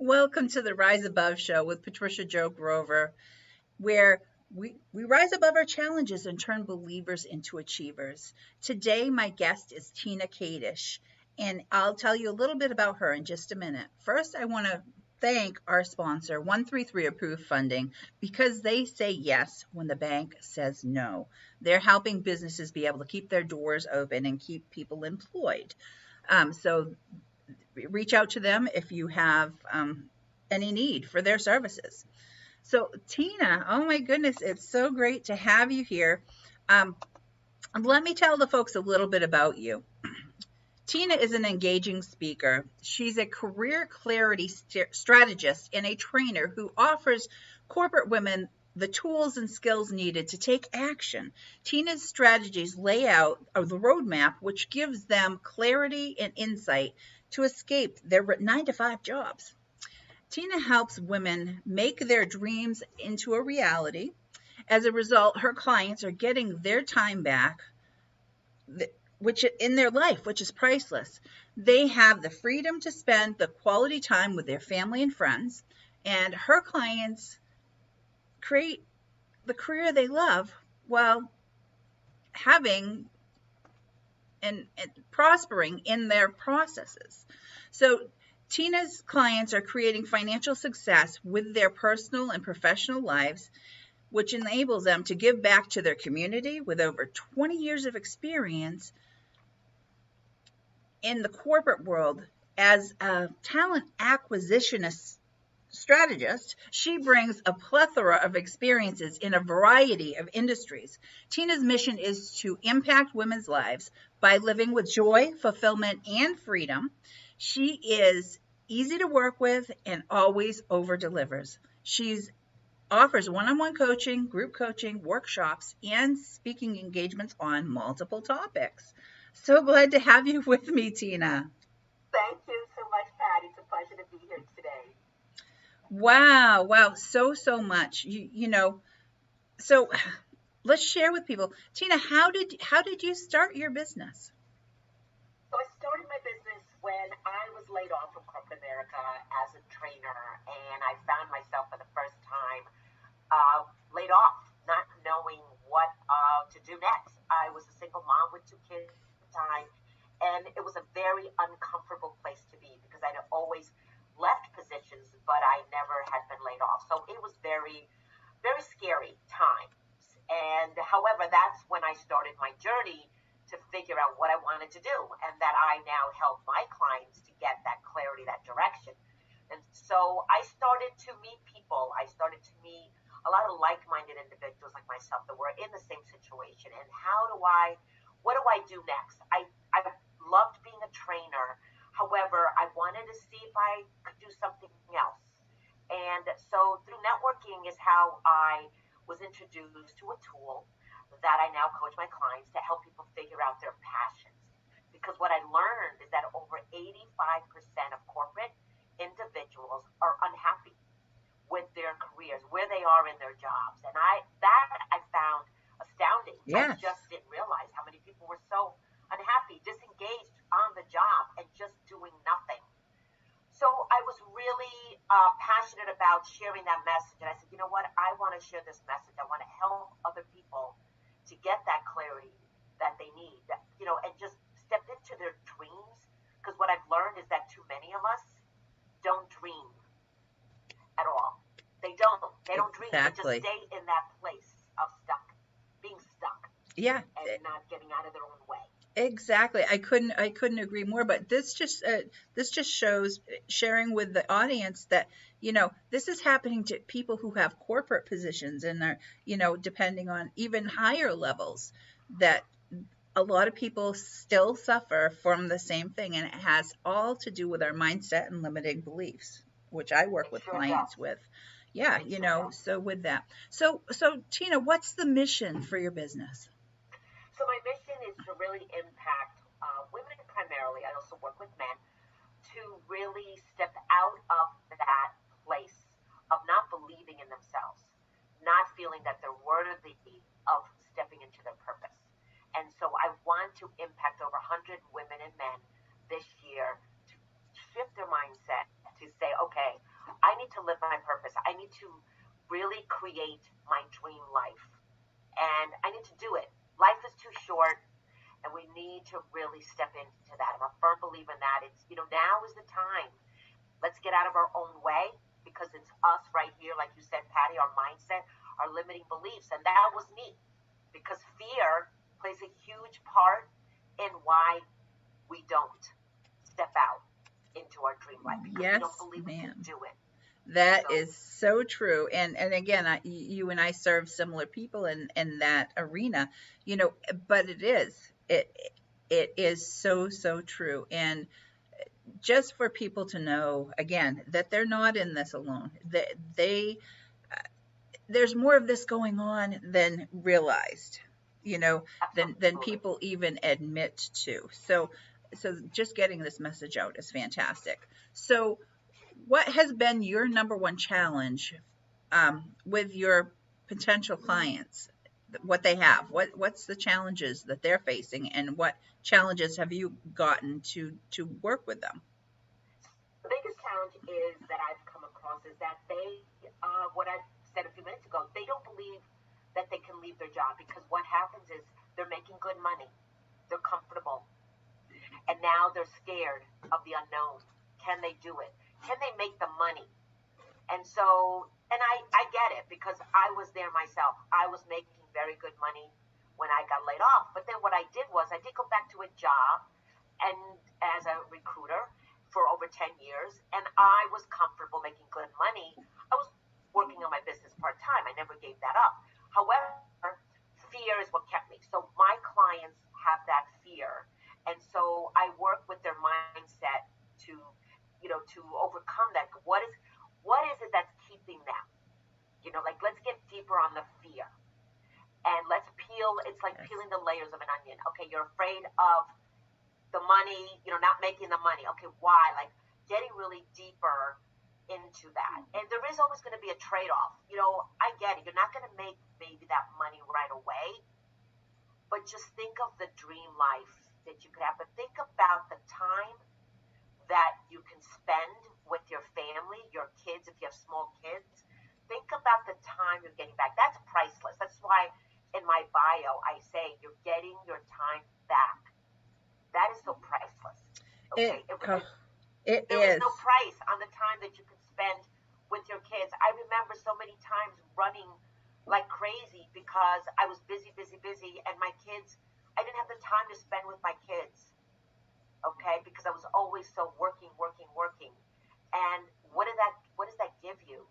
Welcome to the Rise Above show with Patricia Joe Grover, where we rise above our challenges and turn believers into achievers. Today, my guest is Tina Kadish, and I'll tell you a little bit about her in just a minute. First, I want to thank our sponsor, 133 Approved Funding, because they say yes when the bank says no. They're helping businesses be able to keep their doors open and keep people employed. So reach out to them if you have any need for their services. So, Tina, oh my goodness, it's so great to have you here. Um, Let me tell the folks a little bit about you. Tina is an engaging speaker. She's a career clarity strategist and a trainer who offers corporate women the tools and skills needed to take action. Tina's strategies lay out the roadmap, which gives them clarity and insight to escape their 9 to 5 jobs. Tina helps women make their dreams into a reality. As a result, her clients are getting their time back, which in their life, which is priceless. They have the freedom to spend the quality time with their family and friends, and her clients create the career they love while having and prospering in their processes. So Tina's clients are creating financial success with their personal and professional lives, which enables them to give back to their community. With over 20 years of experience in the corporate world as a talent acquisitionist strategist, she brings a plethora of experiences in a variety of industries. Tina's mission is to impact women's lives by living with joy, fulfillment, and freedom. She is easy to work with and always over delivers. She's offers one-on-one coaching, group coaching, workshops, and speaking engagements on multiple topics. So glad to have you with me, Tina. Thank you so much, Pat. It's a pleasure to be here today. Wow, wow, so much. So let's share with people. Tina, how did you start your business? So I started my business when I was laid off from corporate America as a trainer, and I found myself for the first time laid off, not knowing what to do next. I was a single mom with 2 kids at the time, and it was a very uncomfortable place to be because I'd always left positions, but I never had been laid off. So it was very, very scary times. And however, that's when I started my journey to figure out what I wanted to do, and that I now help my clients to get that clarity, that direction. And so I started to meet people. I started to meet a lot of like-minded individuals like myself that were in the same situation. And what do I do next? I loved being a trainer. However, I wanted to see if I could do something else. And so through networking is how I was introduced to a tool that I now coach my clients to help people figure out their passions. Because what I learned is that over 85% of corporate individuals are unhappy with their careers, where they are in their jobs. And I found astounding. I Yes. just didn't realize how many people were so unhappy, disengaged on the job and just doing nothing. So I was really passionate about sharing that message. And I said, you know what? I want to share this message. I want to help other people to get that clarity that they need, and just step into their dreams. Because what I've learned is that too many of us don't dream at all. They don't dream. They just Exactly. stay in that place of being stuck Yeah, and not getting out of their own way. exactly. I couldn't agree more. But this just shows sharing with the audience that this is happening to people who have corporate positions and are depending on even higher levels, that a lot of people still suffer from the same thing, and it has all to do with our mindset and limiting beliefs, which I work It with sure does. clients with. Yeah, It sure does. so with that. So Tina, what's the mission for your business? So my mission is to really impact women primarily. I also work with men to really step out of that place of not believing in themselves, not feeling that they're worthy of stepping into their purpose. And so I want to impact over 100 women and men this year to shift their mindset to say, okay, in that. It's, now is the time. Let's get out of our own way, because it's us right here, like you said, Patty, our mindset, our limiting beliefs. And that was me, because fear plays a huge part in why we don't step out into our dream life, because we don't Yes, believe we can ma'am. do it. That So is so true. And again, you and I serve similar people in that arena, but it is so, so true. And just for people to know again that they're not in this alone, that there's more of this going on than realized, than absolutely. people even admit to. So just getting this message out is fantastic. So what has been your number one challenge with your potential clients? What they have, what's the challenges that they're facing, and what challenges have you gotten to work with them? The biggest challenge is that I've come across is that they, what I said a few minutes ago, they don't believe that they can leave their job, because what happens is they're making good money, they're comfortable, and now they're scared of the unknown. Can they do it? Can they make the money? And so, and I get it, because I was there myself. I was making very good money when I got laid off. But then what I did was I did go back to a job, and as a recruiter for over 10 years, and I was comfortable making good money. I was working on my business part time. I never gave that up. However, fear is what kept me. So my clients have that fear. And so I work with their mindset to, to overcome that. What is it that's keeping them? Like, let's get deeper on the fear, and let's peel. It's like Yes. peeling the layers of an onion. Okay, you're afraid of the money, not making the money. Okay, why? Like, getting really deeper into that. And there is always going to be a trade off. I get it. You're not going to make maybe that money right away, but just think of the dream life that you could have. But think about the time that you can spend with your family, your kids, if you have small kids. Think about the time you're getting back. That's priceless. That's why in my bio I say you're getting your time back. That is so priceless. it Okay, oh, it there is is. no price on the time that you can spend with your kids. I remember so many times running like crazy because I was busy, busy, busy, and my kids, I didn't have the time to spend with my kids. Okay, because I was always so working, working, working. And what does that give you?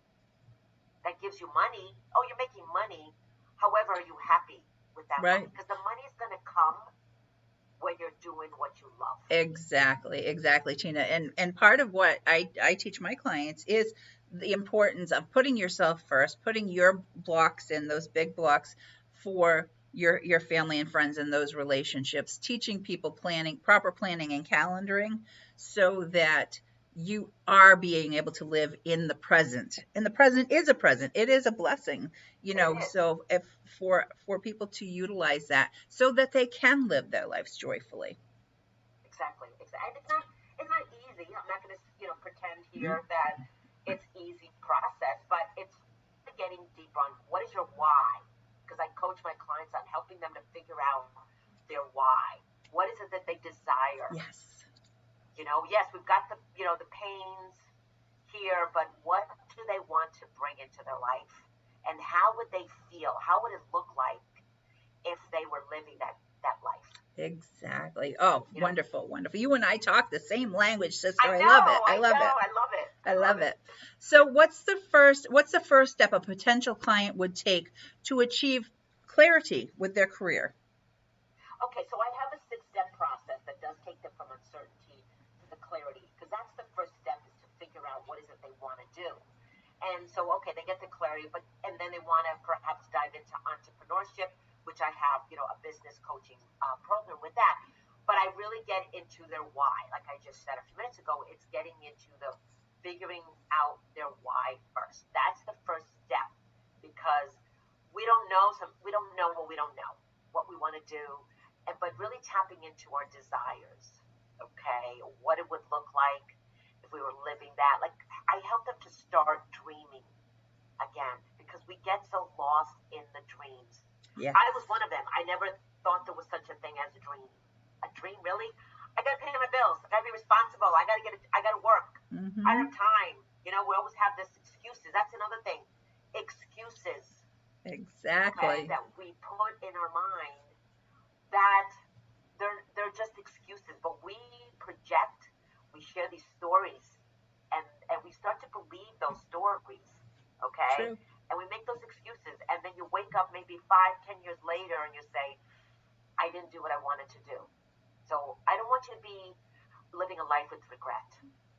That gives you money. Oh, you're making money. However, are you happy with that money? Right. Because the money is going to come when you're doing what you love. Exactly, Tina. And part of what I teach my clients is the importance of putting yourself first, putting your blocks in, those big blocks for your family and friends and those relationships, teaching people proper planning and calendaring so that you are being able to live in the present. And the present is a present. It is a blessing, It is. so if for people to utilize that so that they can live their lives joyfully. Exactly. Exactly. And it's not easy. I'm not going to pretend Mm, here that it's easy process, but it's getting deep on what is your why, because I coach my clients on helping them to figure out their why. What is it that they desire? yes. Yes, we've got the pains here, but what do they want to bring into their life? And how would they feel? How would it look like if they were living that life? Exactly. Oh, You know, wonderful, wonderful. You and I talk the same language, sister. I I love know, it. I I love know, it. I love it, I I love love it. it. So what's the first step a potential client would take to achieve clarity with their career? Okay, so I have a six-step process that does take them from uncertainty to the clarity, because that's the first step, is to figure out what is it they want to do. And so, okay, they get the clarity, and then they want to perhaps dive into entrepreneurship, which I have, a business coaching program with that. But I really get into their why. Like I just said a few minutes ago, it's getting into the figuring out their why first. That's the first step, because we don't know what we want to do, but really tapping into our desires. Okay, what it would look like if we were living that. Like, I help them to start dreaming again, because we get so lost in the dreams. Yes. I was one of them. I never thought there was such a thing as a dream. A dream, really? I I got to pay my bills. I got to be responsible. I got to work. I Mm-hmm. don't have time. You know, we always have this excuses. That's another thing. Excuses, okay, Exactly. that we put in our mind that they're just excuses, but we project, we share these stories, and we start to believe those stories, okay? True. And we make those excuses, and then you wake up maybe 5, 10 years later, and you say, I didn't do what I wanted to do. So I don't want you to be living a life with regret.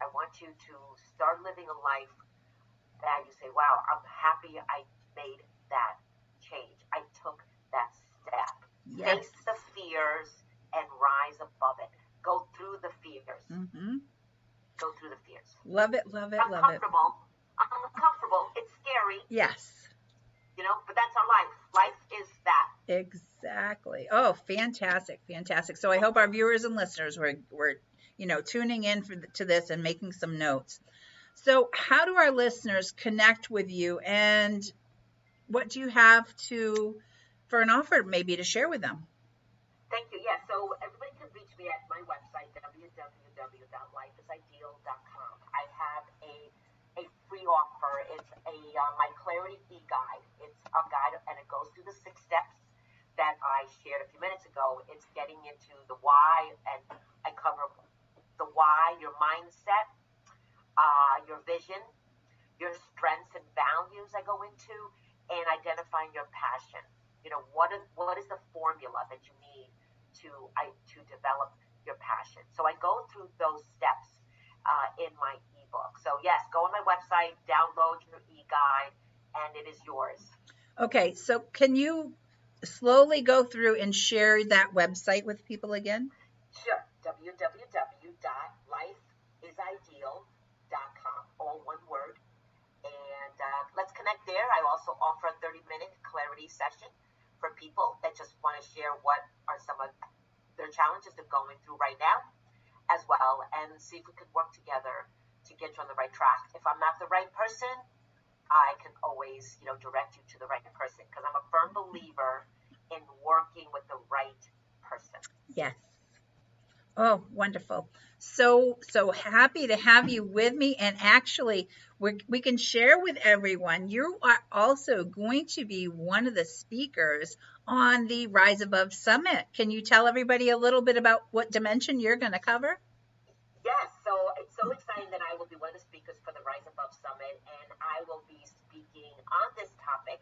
I want you to start living a life that you say, wow, I'm happy I made that change. I took that step. Yes. Face the fears and rise above it. Go through the fears. Mm-hmm. Go through the fears. Love it, love it, love it. Uncomfortable. Uncomfortable. It's scary, Yes. but that's our life. Life is that. Exactly. Oh, fantastic, fantastic. So I hope our viewers and listeners were tuning in to this and making some notes. So how do our listeners connect with you, and what do you have for an offer maybe to share with them? Thank you. Yeah, so everybody can reach me at my website, www.lifeisideal.com. I have a free offer. It's my Clarity e-guide. It's a guide, and it goes through the 6 steps that I shared a few minutes ago. It's getting into the why, and I cover the why, your mindset, your vision, your strengths and values I go into, and identifying your passion. What is the formula that you need to develop your passion? So I go through those steps in my ebook. So yes, go on my website, download your e-guide, and it is yours. Okay, so can you slowly go through and share that website with people again? Sure. www.lifeisideal.com. All one word. And let's connect there. I also offer a 30-minute clarity session for people that just want to share what are some of their challenges they're going through right now as well, and see if we could work together to get you on the right track. If I'm not the right person, I can always, direct you to the right person, because I'm a firm believer in working with the right person. Yes. Oh, wonderful. So happy to have you with me. And actually, we can share with everyone, you are also going to be one of the speakers on the Rise Above Summit. Can you tell everybody a little bit about what dimension you're going to cover? Yes, so it's so exciting that I will be one of the speakers for the Rise Above Summit, and I will be speaking on this topic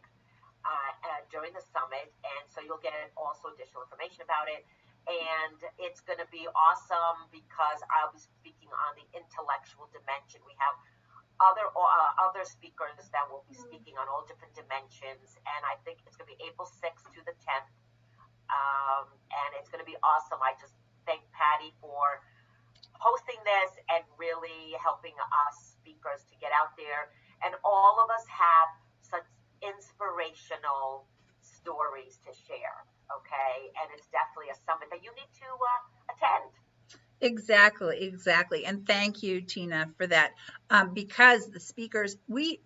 during the summit, and so you'll get also additional information about it. And it's going to be awesome because I'll be speaking on the intellectual dimension. We have other speakers that will be speaking on all different dimensions, and I think it's going to be April 6th to the 10th, and it's going to be awesome. I just thank Patty for hosting this and really helping us speakers to get out there. And all of us have such inspirational stories to share, okay? And it's definitely a summit that you need to attend. Exactly, exactly. And thank you, Tina, for that. Because the speakers, I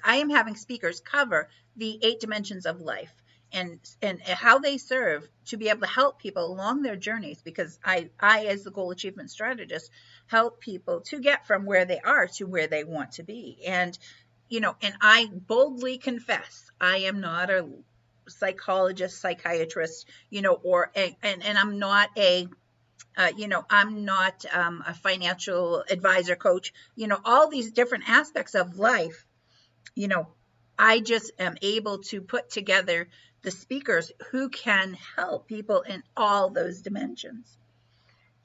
am having speakers cover the 8 dimensions of life, and how they serve to be able to help people along their journeys. Because I as the goal achievement strategist, help people to get from where they are to where they want to be. And I boldly confess, I am not a psychologist, psychiatrist, and I'm not I'm not a financial advisor, coach, all these different aspects of life. you know, I just am able to put together the speakers who can help people in all those dimensions.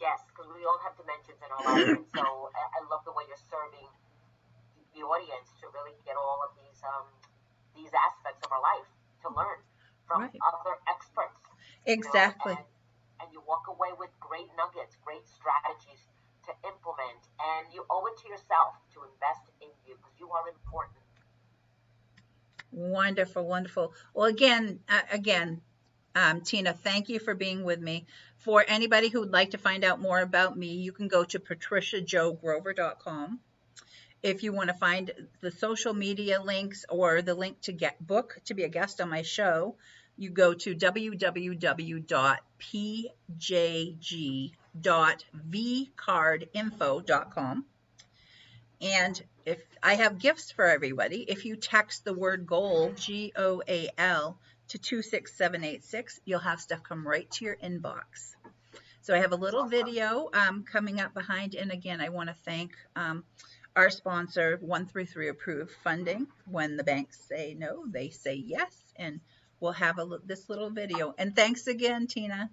Yes, because we all have dimensions in our life. And so I love the way you're serving the audience to really get all of these aspects of our life to learn from Right. other experts, Exactly. and you walk away with great nuggets, great strategies to implement, and you owe it to yourself to invest in you because you are important. Wonderful, wonderful. Well, again, Tina, thank you for being with me. For anybody who would like to find out more about me, you can go to patriciajogrover.com. If you want to find the social media links or the link to book to be a guest on my show, you go to www.pjg gold.vcardinfo.com. And if I have gifts for everybody, if you text the word goal, GOAL, to 26786, you'll have stuff come right to your inbox. So I have a little video coming up behind. And again, I want to thank our sponsor, 133 Approved Funding. When the banks say no, they say yes. And we'll have this little video. And thanks again, Tina.